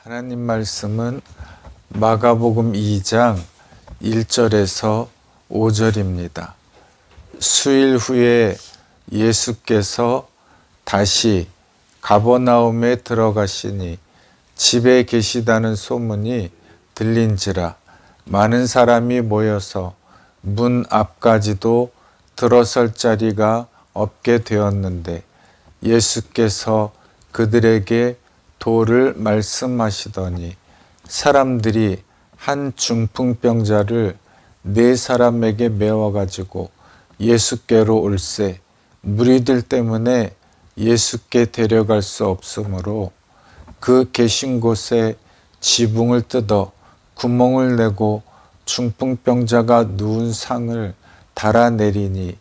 하나님 말씀은 마가복음 2장 1절에서 5절입니다. 수일 후에 예수께서 다시 가버나움에 들어가시니 집에 계시다는 소문이 들린지라 많은 사람이 모여서 문 앞까지도 들어설 자리가 없게 되었는데 예수께서 그들에게 도를 말씀하시더니 사람들이 한 중풍병자를 4사람에게 메워가지고 예수께로 올세 무리들 때문에 예수께 데려갈 수 없으므로 그 계신 곳에 지붕을 뜯어 구멍을 내고 중풍병자가 누운 상을 달아내리니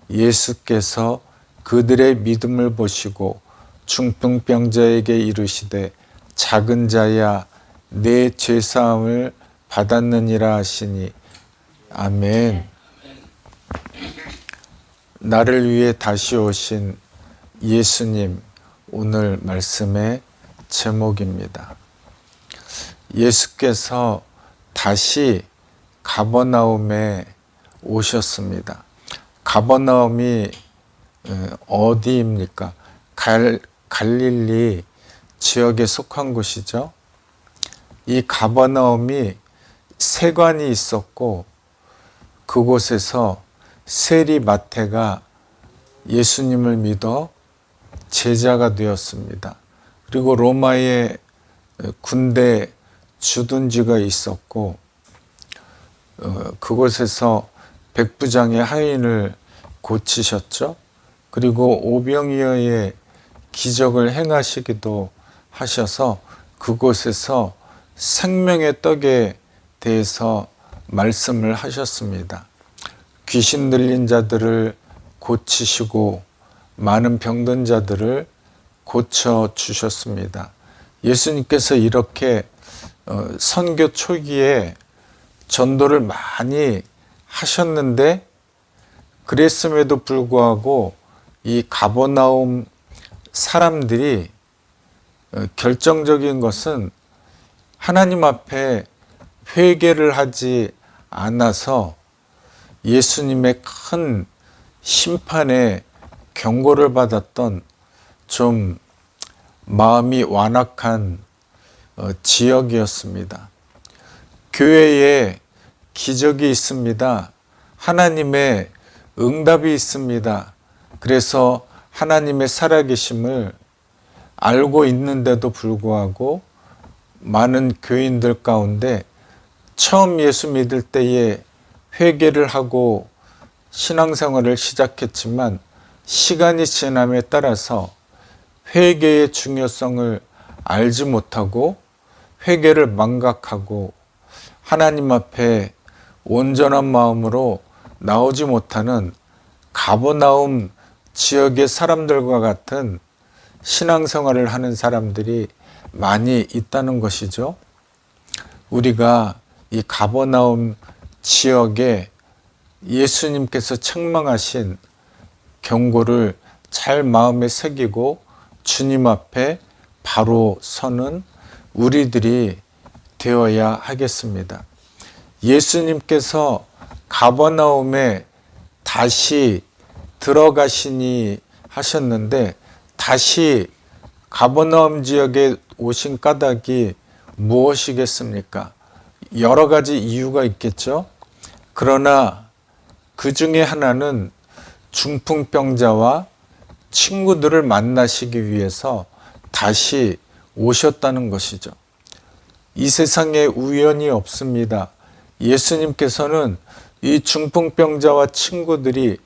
예수께서 그들의 믿음을 보시고 중풍병자에게 이르시되 작은 자야 내 죄사함을 받았느니라 하시니 아멘. 나를 위해 다시 오신 예수님, 오늘 말씀의 제목입니다. 예수께서 다시 가버나움에 오셨습니다. 가버나움이 어디입니까? 갈릴리 지역에 속한 곳이죠. 이 가버나움이 세관이 있었고 그곳에서 세리 마태가 예수님을 믿어 제자가 되었습니다. 그리고 로마의 군대 주둔지가 있었고 그곳에서 백부장의 하인을 고치셨죠. 그리고 오병이어의 기적을 행하시기도 하셔서 그곳에서 생명의 떡에 대해서 말씀을 하셨습니다. 귀신 들린 자들을 고치시고 많은 병든 자들을 고쳐주셨습니다. 예수님께서 이렇게 선교 초기에 전도를 많이 하셨는데 그랬음에도 불구하고 이 가버나움 사람들이 결정적인 것은 하나님 앞에 회개를 하지 않아서 예수님의 큰 심판에 경고를 받았던 좀 마음이 완악한 지역이었습니다. 교회에 기적이 있습니다. 하나님의 응답이 있습니다. 그래서 하나님의 살아계심을 알고 있는데도 불구하고 많은 교인들 가운데 처음 예수 믿을 때에 회개를 하고 신앙생활을 시작했지만 시간이 지남에 따라서 회개의 중요성을 알지 못하고 회개를 망각하고 하나님 앞에 온전한 마음으로 나오지 못하는 가버나움 지역의 사람들과 같은 신앙생활을 하는 사람들이 많이 있다는 것이죠. 우리가 이 가버나움 지역에 예수님께서 책망하신 경고를 잘 마음에 새기고 주님 앞에 바로 서는 우리들이 되어야 하겠습니다. 예수님께서 가버나움에 다시 들어가시니 하셨는데 다시 가버나움 지역에 오신 까닭이 무엇이겠습니까? 여러 가지 이유가 있겠죠. 그러나 그 중에 하나는 중풍병자와 친구들을 만나시기 위해서 다시 오셨다는 것이죠. 이 세상에 우연이 없습니다. 예수님께서는 이 중풍병자와 친구들이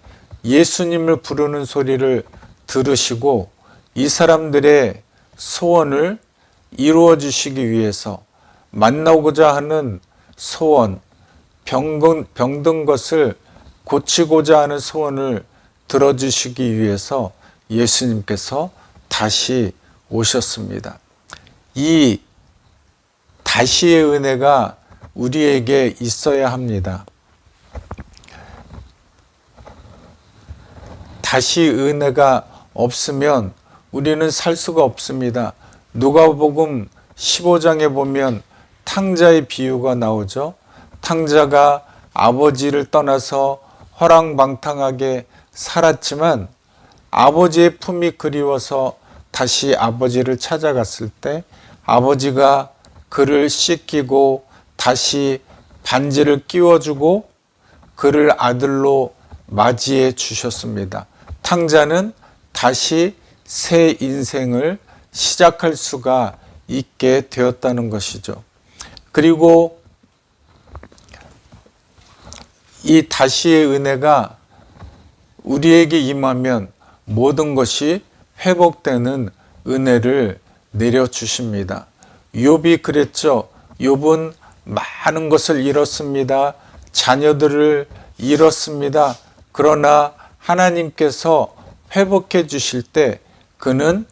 예수님을 부르는 소리를 들으시고 이 사람들의 소원을 이루어 주시기 위해서 만나고자 하는 소원, 병든 것을 고치고자 하는 소원을 들어주시기 위해서 예수님께서 다시 오셨습니다. 이 다시의 은혜가 우리에게 있어야 합니다. 다시 은혜가 없으면 우리는 살 수가 없습니다. 누가복음 15장에 보면 탕자의 비유가 나오죠. 탕자가 아버지를 떠나서 허랑방탕하게 살았지만 아버지의 품이 그리워서 다시 아버지를 찾아갔을 때 아버지가 그를 씻기고 다시 반지를 끼워주고 그를 아들로 맞이해 주셨습니다. 탕자는 다시 새 인생을 시작할 수가 있게 되었다는 것이죠. 그리고 이 다시의 은혜가 우리에게 임하면 모든 것이 회복되는 은혜를 내려주십니다. 욥이 그랬죠. 욥은 많은 것을 잃었습니다. 자녀들을 잃었습니다. 그러나 하나님께서 회복해 주실 때 그는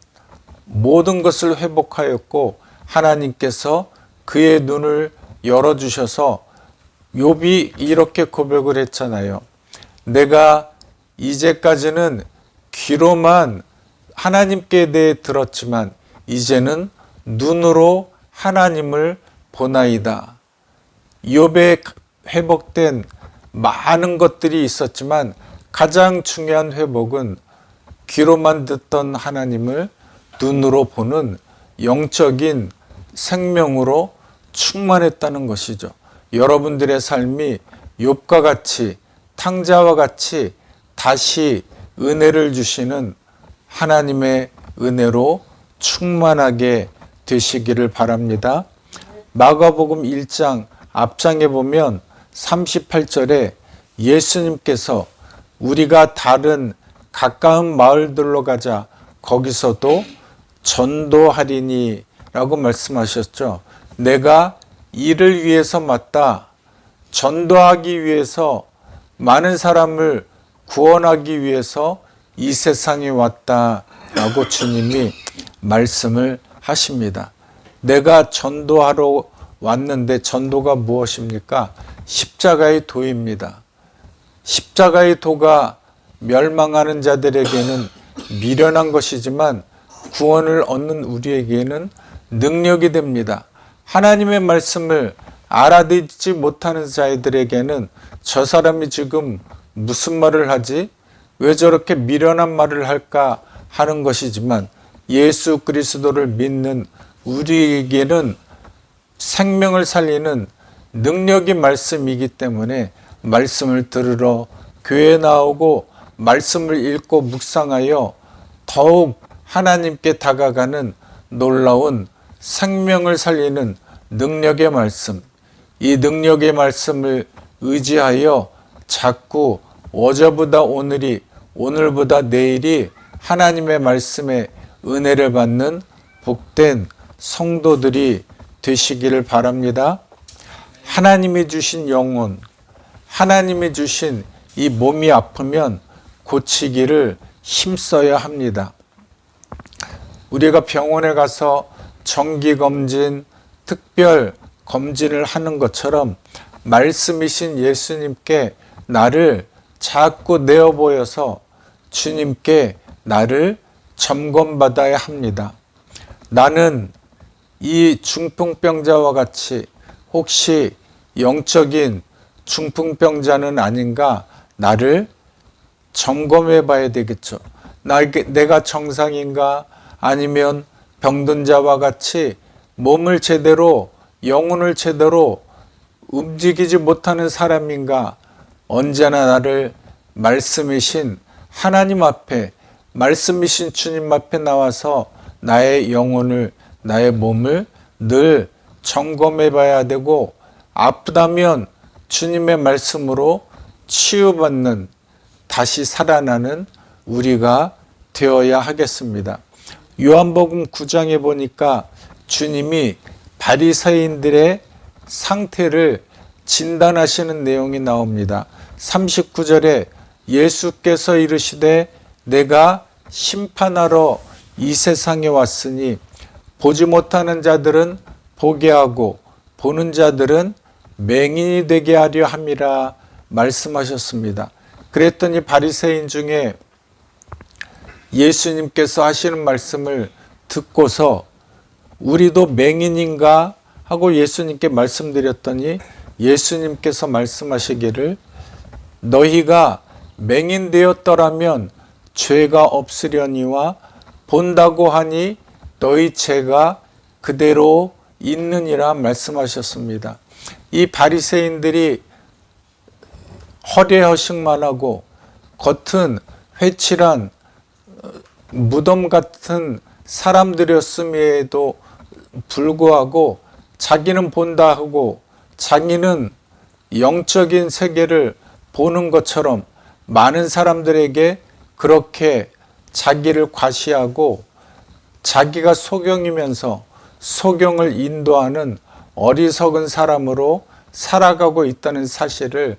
모든 것을 회복하였고 하나님께서 그의 눈을 열어주셔서 욥이 이렇게 고백을 했잖아요. 내가 이제까지는 귀로만 하나님께 대해 들었지만 이제는 눈으로 하나님을 보나이다. 욥에 회복된 많은 것들이 있었지만 가장 중요한 회복은 귀로만 듣던 하나님을 눈으로 보는 영적인 생명으로 충만했다는 것이죠. 여러분들의 삶이 욥과 같이 탕자와 같이 다시 은혜를 주시는 하나님의 은혜로 충만하게 되시기를 바랍니다. 마가복음 1장 앞장에 보면 38절에 예수님께서 우리가 다른 가까운 마을들로 가자 거기서도 전도하리니 라고 말씀하셨죠. 내가 이를 위해서 왔다. 전도하기 위해서 많은 사람을 구원하기 위해서 이 세상에 왔다라고 주님이 말씀을 하십니다. 내가 전도하러 왔는데 전도가 무엇입니까? 십자가의 도입니다. 십자가의 도가 멸망하는 자들에게는 미련한 것이지만 구원을 얻는 우리에게는 능력이 됩니다. 하나님의 말씀을 알아듣지 못하는 자들에게는 저 사람이 지금 무슨 말을 하지? 왜 저렇게 미련한 말을 할까 하는 것이지만 예수 그리스도를 믿는 우리에게는 생명을 살리는 능력의 말씀이기 때문에 말씀을 들으러 교회에 나오고 말씀을 읽고 묵상하여 더욱 하나님께 다가가는 놀라운 생명을 살리는 능력의 말씀, 이 능력의 말씀을 의지하여 자꾸 어제보다 오늘이, 오늘보다 내일이 하나님의 말씀에 은혜를 받는 복된 성도들이 되시기를 바랍니다. 하나님이 주신 영혼, 하나님이 주신 이 몸이 아프면 고치기를 힘써야 합니다. 우리가 병원에 가서 정기검진, 특별 검진을 하는 것처럼 말씀이신 예수님께 나를 자꾸 내어 보여서 주님께 나를 점검받아야 합니다. 나는 이 중풍병자와 같이 혹시 영적인 중풍병자는 아닌가 나를 점검해 봐야 되겠죠. 내가 정상인가 아니면 병든 자와 같이 몸을 제대로 영혼을 제대로 움직이지 못하는 사람인가 언제나 나를 말씀이신 하나님 앞에 말씀이신 주님 앞에 나와서 나의 영혼을 나의 몸을 늘 점검해 봐야 되고 아프다면 주님의 말씀으로 치유받는 다시 살아나는 우리가 되어야 하겠습니다. 요한복음 9장에 보니까 주님이 바리새인들의 상태를 진단하시는 내용이 나옵니다. 39절에 예수께서 이르시되 내가 심판하러 이 세상에 왔으니 보지 못하는 자들은 보게 하고 보는 자들은 맹인이 되게 하려 함이라 말씀하셨습니다. 그랬더니 바리새인 중에 예수님께서 하시는 말씀을 듣고서 우리도 맹인인가 하고 예수님께 말씀드렸더니 예수님께서 말씀하시기를 너희가 맹인 되었더라면 죄가 없으려니와 본다고 하니 너희 죄가 그대로 있느니라 말씀하셨습니다. 이 바리새인들이 허례허식만 하고 겉은 회칠한 무덤 같은 사람들이었음에도 불구하고 자기는 본다 하고 자기는 영적인 세계를 보는 것처럼 많은 사람들에게 그렇게 자기를 과시하고 자기가 소경이면서 소경을 인도하는 어리석은 사람으로 살아가고 있다는 사실을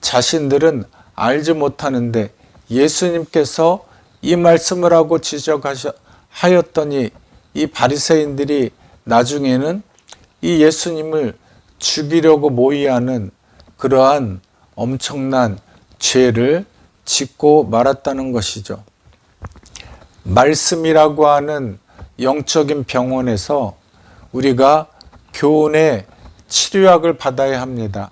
자신들은 알지 못하는데 예수님께서 이 말씀을 하고 지적하였더니 이 바리새인들이 나중에는 이 예수님을 죽이려고 모의하는 그러한 엄청난 죄를 짓고 말았다는 것이죠. 말씀이라고 하는 영적인 병원에서 우리가 교훈의 치료약을 받아야 합니다.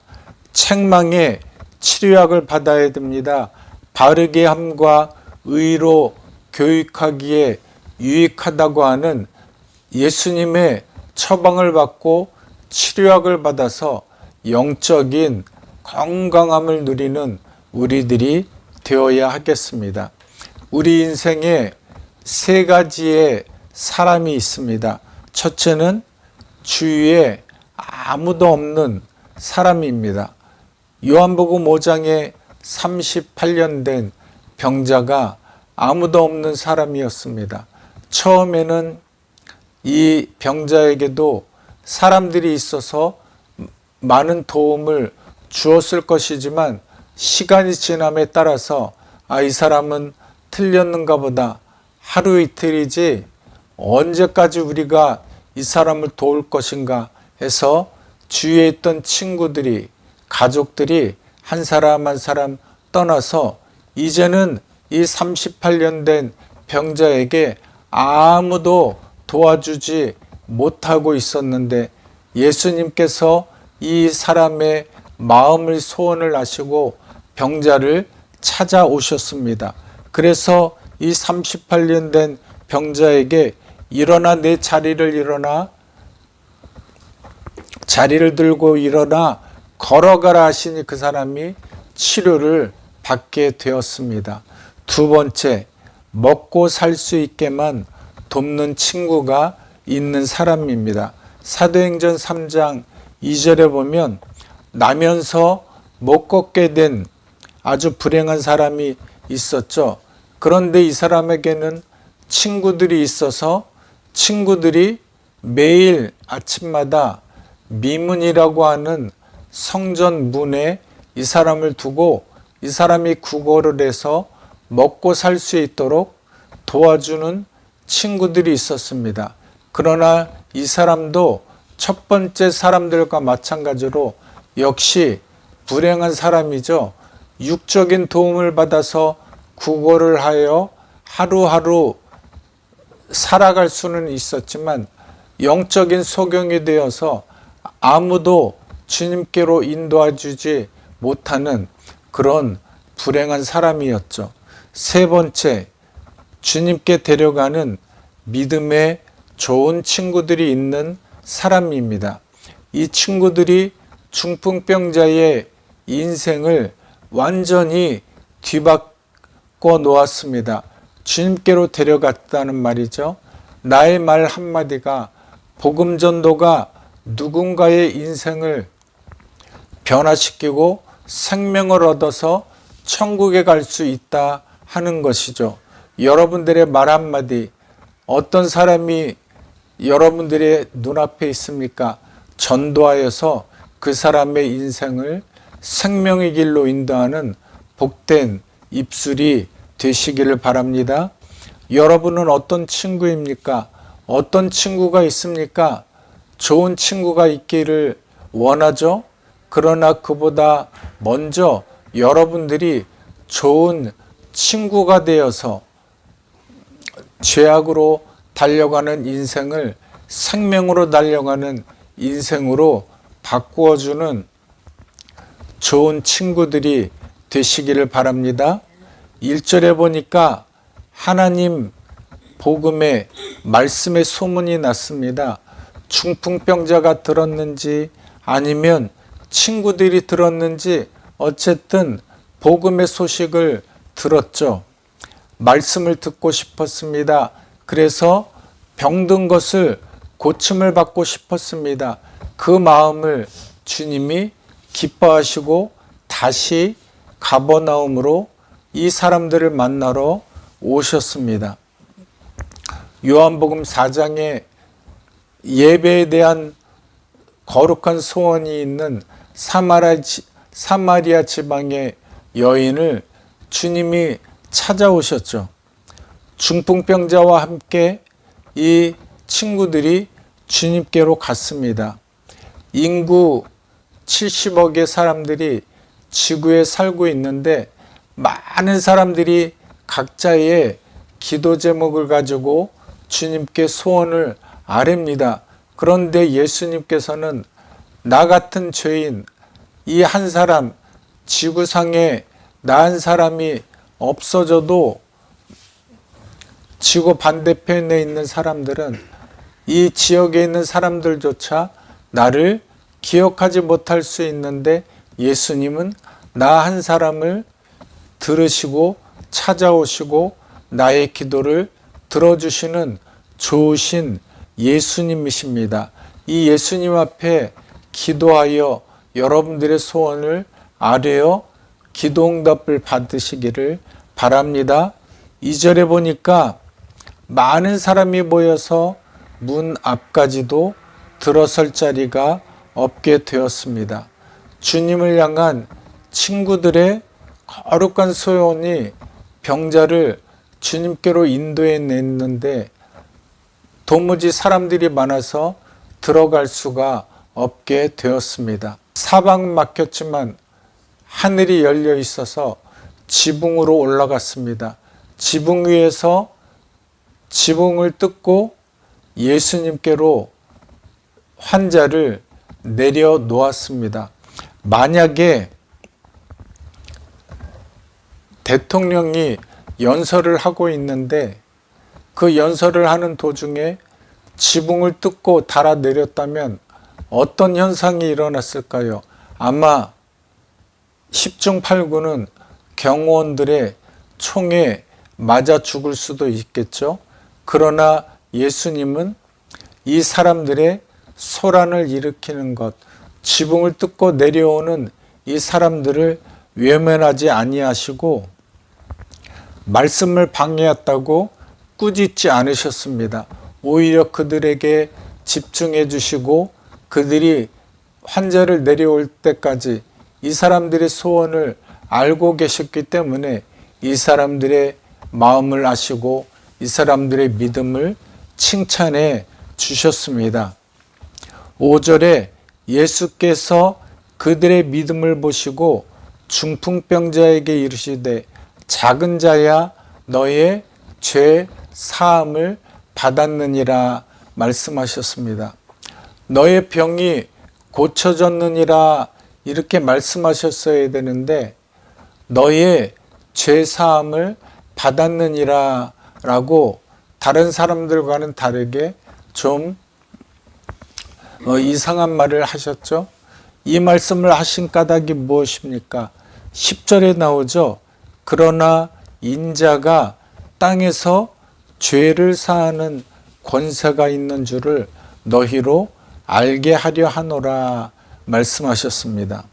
책망의 치료약을 받아야 됩니다. 바르게 함과 의로 교육하기에 유익하다고 하는 예수님의 처방을 받고 치료약을 받아서 영적인 건강함을 누리는 우리들이 되어야 하겠습니다. 우리 인생에 세 가지의 사람이 있습니다. 첫째는 주위에 아무도 없는 사람입니다. 요한복음 5장에 38년 된 병자가 아무도 없는 사람이었습니다. 처음에는 이 병자에게도 사람들이 있어서 많은 도움을 주었을 것이지만 시간이 지남에 따라서 이 사람은 틀렸는가 보다, 하루 이틀이지 언제까지 우리가 이 사람을 도울 것인가 해서 주위에 있던 친구들이, 가족들이 한 사람 한 사람 떠나서 이제는 이 38년 된 병자에게 아무도 도와주지 못하고 있었는데 예수님께서 이 사람의 마음을 소원을 아시고 병자를 찾아오셨습니다. 그래서 이 38년 된 병자에게 일어나 내 자리를 일어나 자리를 들고 일어나 걸어가라 하시니 그 사람이 치료를 받게 되었습니다. 두 번째, 먹고 살 수 있게만 돕는 친구가 있는 사람입니다. 사도행전 3장 2절에 보면 나면서 못 걷게 된 아주 불행한 사람이 있었죠. 그런데 이 사람에게는 친구들이 있어서 친구들이 매일 아침마다 미문이라고 하는 성전 문에 이 사람을 두고 이 사람이 구걸을 해서 먹고 살 수 있도록 도와주는 친구들이 있었습니다. 그러나 이 사람도 첫 번째 사람들과 마찬가지로 역시 불행한 사람이죠. 육적인 도움을 받아서 구걸을 하여 하루하루 살아갈 수는 있었지만 영적인 소경이 되어서 아무도 주님께로 인도해 주지 못하는 그런 불행한 사람이었죠. 세 번째, 주님께 데려가는 믿음의 좋은 친구들이 있는 사람입니다. 이 친구들이 중풍병자의 인생을 완전히 뒤바꿔 놓았습니다. 주님께로 데려갔다는 말이죠. 나의 말 한마디가, 복음 전도가 누군가의 인생을 변화시키고 생명을 얻어서 천국에 갈 수 있다 하는 것이죠. 여러분들의 말 한마디, 어떤 사람이 여러분들의 눈앞에 있습니까? 전도하여서 그 사람의 인생을 생명의 길로 인도하는 복된 입술이 되시기를 바랍니다. 여러분은 어떤 친구입니까? 어떤 친구가 있습니까? 좋은 친구가 있기를 원하죠? 그러나 그보다 먼저 여러분들이 좋은 친구가 되어서 죄악으로 달려가는 인생을 생명으로 달려가는 인생으로 바꾸어주는 좋은 친구들이 되시기를 바랍니다. 1절에 보니까 하나님 복음의 말씀의 소문이 났습니다. 중풍병자가 들었는지 아니면 친구들이 들었는지 어쨌든 복음의 소식을 들었죠. 말씀을 듣고 싶었습니다. 그래서 병든 것을 고침을 받고 싶었습니다. 그 마음을 주님이 기뻐하시고 다시 가버나움으로 이 사람들을 만나러 오셨습니다. 요한복음 4장에 예배에 대한 거룩한 소원이 있는 사마리아 지방의 여인을 주님이 찾아오셨죠. 중풍병자와 함께 이 친구들이 주님께로 갔습니다. 인구 70억의 사람들이 지구에 살고 있는데 많은 사람들이 각자의 기도 제목을 가지고 주님께 소원을 아뢰입니다. 그런데 예수님께서는 나 같은 죄인, 이 한 사람, 지구상에 나 한 사람이 없어져도 지구 반대편에 있는 사람들은, 이 지역에 있는 사람들조차 나를 기억하지 못할 수 있는데 예수님은 나 한 사람을 들으시고 찾아오시고 나의 기도를 들어주시는 좋으신 예수님이십니다. 이 예수님 앞에 기도하여 여러분들의 소원을 아뢰어 기도응답을 받으시기를 바랍니다. 2절에 보니까 많은 사람이 모여서 문 앞까지도 들어설 자리가 없게 되었습니다. 주님을 향한 친구들의 거룩한 소원이 병자를 주님께로 인도해 냈는데 도무지 사람들이 많아서 들어갈 수가 없게 되었습니다. 사방 막혔지만 하늘이 열려 있어서 지붕으로 올라갔습니다. 지붕 위에서 지붕을 뜯고 예수님께로 환자를 내려놓았습니다. 만약에 대통령이 연설을 하고 있는데 그 연설을 하는 도중에 지붕을 뜯고 달아 내렸다면 어떤 현상이 일어났을까요? 아마 10중 8구는 경호원들의 총에 맞아 죽을 수도 있겠죠. 그러나 예수님은 이 사람들의 소란을 일으키는 것, 지붕을 뜯고 내려오는 이 사람들을 외면하지 아니하시고 말씀을 방해했다고 꾸짖지 않으셨습니다. 오히려 그들에게 집중해 주시고 그들이 환자를 내려올 때까지 이 사람들의 소원을 알고 계셨기 때문에 이 사람들의 마음을 아시고 이 사람들의 믿음을 칭찬해 주셨습니다. 5절에 예수께서 그들의 믿음을 보시고 중풍병자에게 이르시되 작은 자야 너의 죄 사함을 받았느니라 말씀하셨습니다. 너의 병이 고쳐졌느니라 이렇게 말씀하셨어야 되는데 너의 죄 사함을 받았느니라 라고 다른 사람들과는 다르게 좀 이상한 말을 하셨죠. 이 말씀을 하신 까닭이 무엇입니까? 10절에 나오죠. 그러나 인자가 땅에서 죄를 사하는 권세가 있는 줄을 너희로 알게 하려 하노라 말씀하셨습니다.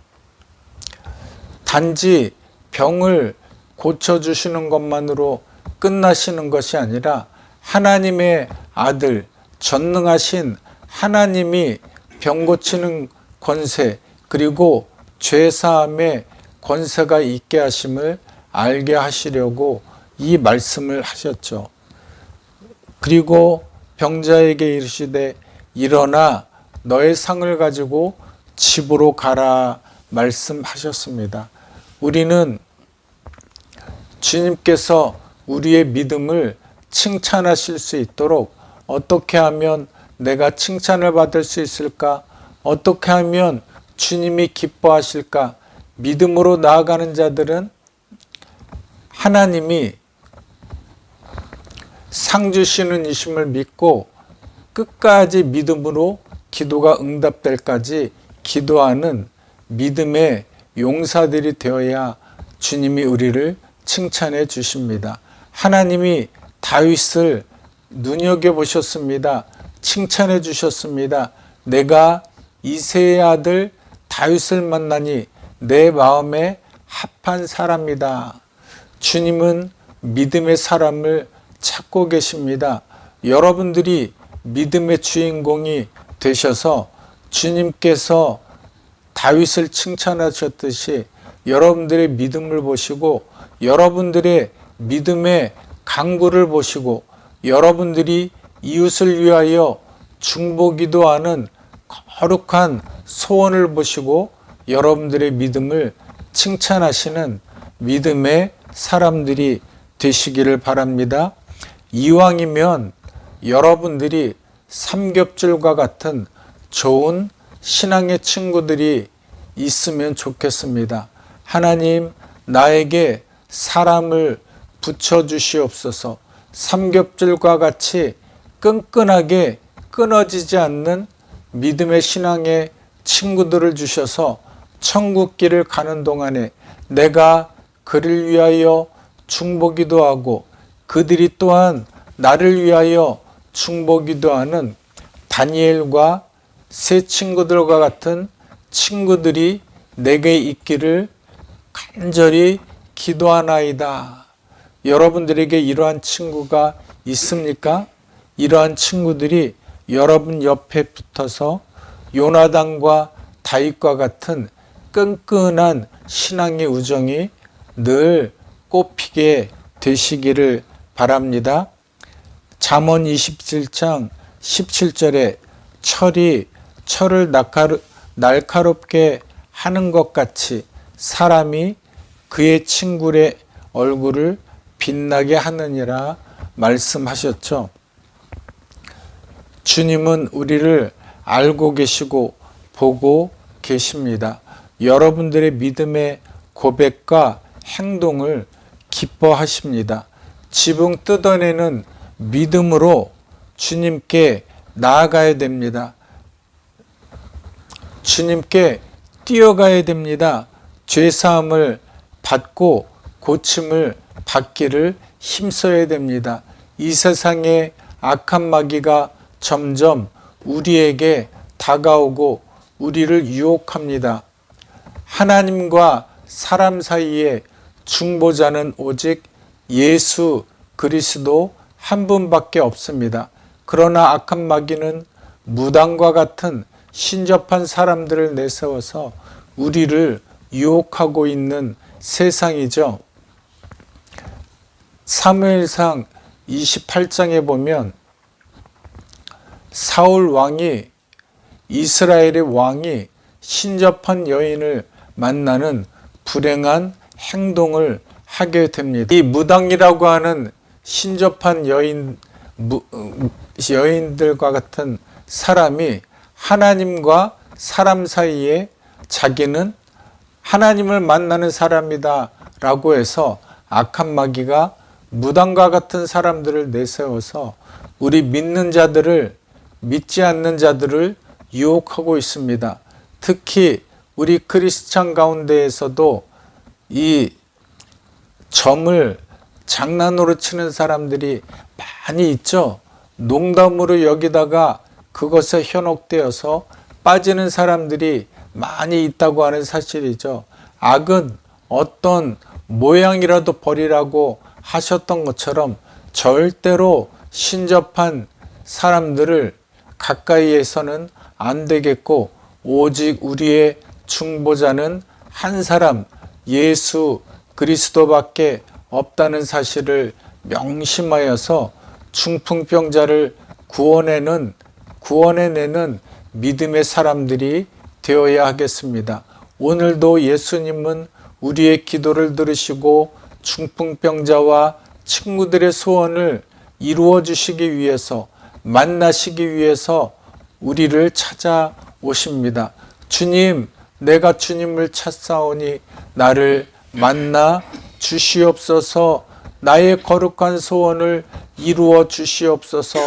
단지 병을 고쳐주시는 것만으로 끝나시는 것이 아니라 하나님의 아들, 전능하신 하나님이 병 고치는 권세 그리고 죄사함의 권세가 있게 하심을 알게 하시려고 이 말씀을 하셨죠. 그리고 병자에게 이르시되 일어나 너의 상을 가지고 집으로 가라 말씀하셨습니다. 우리는 주님께서 우리의 믿음을 칭찬하실 수 있도록 어떻게 하면 내가 칭찬을 받을 수 있을까? 어떻게 하면 주님이 기뻐하실까? 믿음으로 나아가는 자들은 하나님이 상 주시는 이심을 믿고 끝까지 믿음으로 기도가 응답될 까지 기도하는 믿음의 용사들이 되어야 주님이 우리를 칭찬해 주십니다. 하나님이 다윗을 눈여겨보셨습니다. 칭찬해 주셨습니다. 내가 이새의 아들 다윗을 만나니 내 마음에 합한 사람이다. 주님은 믿음의 사람을 찾고 계십니다. 여러분들이 믿음의 주인공이 되셔서 주님께서 다윗을 칭찬하셨듯이 여러분들의 믿음을 보시고 여러분들의 믿음의 강구를 보시고 여러분들이 이웃을 위하여 중보기도 하는 거룩한 소원을 보시고 여러분들의 믿음을 칭찬하시는 믿음의 사람들이 되시기를 바랍니다. 이왕이면 여러분들이 삼겹줄과 같은 좋은 신앙의 친구들이 있으면 좋겠습니다. 하나님, 나에게 사람을 붙여주시옵소서. 삼겹줄과 같이 끈끈하게 끊어지지 않는 믿음의 신앙의 친구들을 주셔서 천국길을 가는 동안에 내가 그를 위하여 중보기도 하고 그들이 또한 나를 위하여 중보기도 하는 다니엘과 세 친구들과 같은 친구들이 내게 있기를 간절히 기도하나이다. 여러분들에게 이러한 친구가 있습니까? 이러한 친구들이 여러분 옆에 붙어서 요나단과 다윗과 같은 끈끈한 신앙의 우정이 늘 꽃피게 되시기를 바랍니다. 잠언 27장 17절에 철이 철을 날카롭게 하는 것 같이 사람이 그의 친구의 얼굴을 빛나게 하느니라 말씀하셨죠. 주님은 우리를 알고 계시고 보고 계십니다. 여러분들의 믿음의 고백과 행동을 기뻐하십니다. 지붕 뜯어내는 믿음으로 주님께 나아가야 됩니다. 주님께 뛰어가야 됩니다. 죄사함을 받고 고침을 받기를 힘써야 됩니다. 이 세상의 악한 마귀가 점점 우리에게 다가오고 우리를 유혹합니다. 하나님과 사람 사이에 중보자는 오직 예수 그리스도 한 분밖에 없습니다. 그러나 악한 마귀는 무당과 같은 신접한 사람들을 내세워서 우리를 유혹하고 있는 세상이죠. 사무엘상 28장에 보면 사울 왕이 이스라엘의 왕이 신접한 여인을 만나는 불행한 행동을 하게 됩니다. 이 무당이라고 하는 신접한 여인들과 같은 사람이 하나님과 사람 사이에 자기는 하나님을 만나는 사람이다 라고 해서 악한 마귀가 무당과 같은 사람들을 내세워서 우리 믿는 자들을 믿지 않는 자들을 유혹하고 있습니다. 특히 우리 크리스찬 가운데에서도 이 점을 장난으로 치는 사람들이 많이 있죠. 농담으로 여기다가 그것에 현혹되어서 빠지는 사람들이 많이 있다고 하는 사실이죠. 악은 어떤 모양이라도 버리라고 하셨던 것처럼 절대로 신접한 사람들을 가까이에서는 안 되겠고 오직 우리의 중보자는 한 사람 예수 그리스도밖에 없다는 사실을 명심하여서 중풍병자를 구원해내는 믿음의 사람들이 되어야 하겠습니다. 오늘도 예수님은 우리의 기도를 들으시고 중풍병자와 친구들의 소원을 이루어 주시기 위해서 만나시기 위해서 우리를 찾아오십니다. 주님, 내가 주님을 찾사오니 나를 만나 주시옵소서. 나의 거룩한 소원을 이루어 주시옵소서.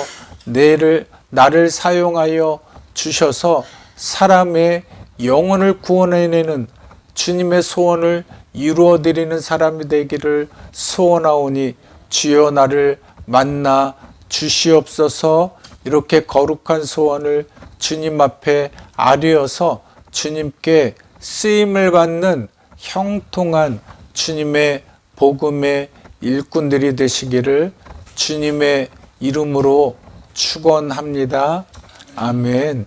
나를 사용하여 주셔서 사람의 영혼을 구원해내는 주님의 소원을 이루어드리는 사람이 되기를 소원하오니 주여 나를 만나 주시옵소서. 이렇게 거룩한 소원을 주님 앞에 아뢰어서 주님께 쓰임을 받는 형통한 주님의 복음의 일꾼들이 되시기를 주님의 이름으로 축원합니다. 아멘.